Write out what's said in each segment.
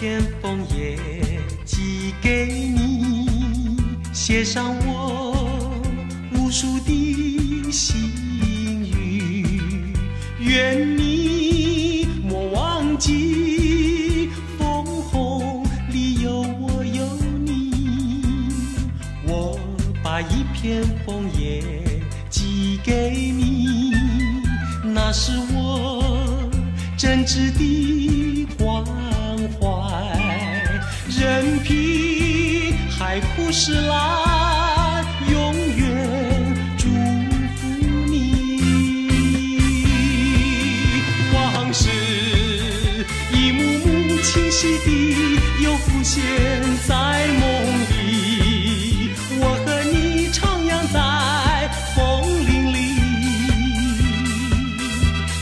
片枫叶寄给你，写上我无数的心语，愿你莫忘记，枫红里有我有你。我把一片枫叶寄给你，那是我真挚的关怀。任凭海枯石烂，永远祝福你。往事一幕幕清晰地又浮现在梦里，我和你徜徉在风林里，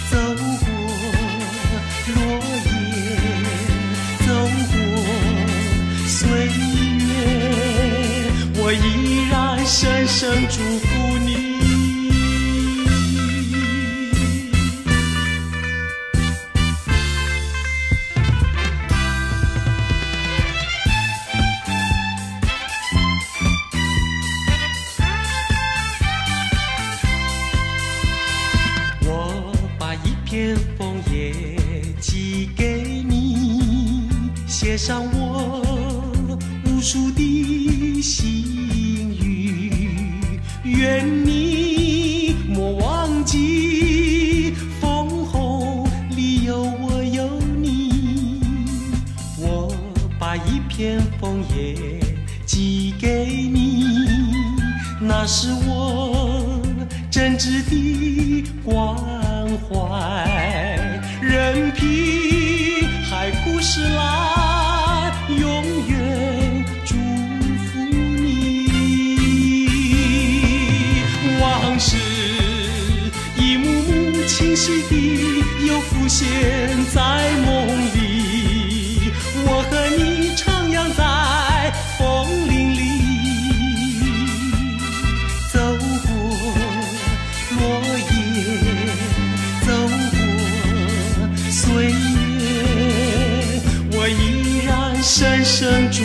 走过落叶，走过岁月，我依然深深祝福你。我把一片枫叶寄给你，写上我无数的心语，愿你莫忘记，枫红里有我有你。我把一片枫叶寄给你，那是我真挚的关怀。任凭海枯石烂，永远祝福你。往事一幕幕清晰地又浮现在梦里，我和你徜徉在风林里，走过落叶，走过岁月，我依然深深祝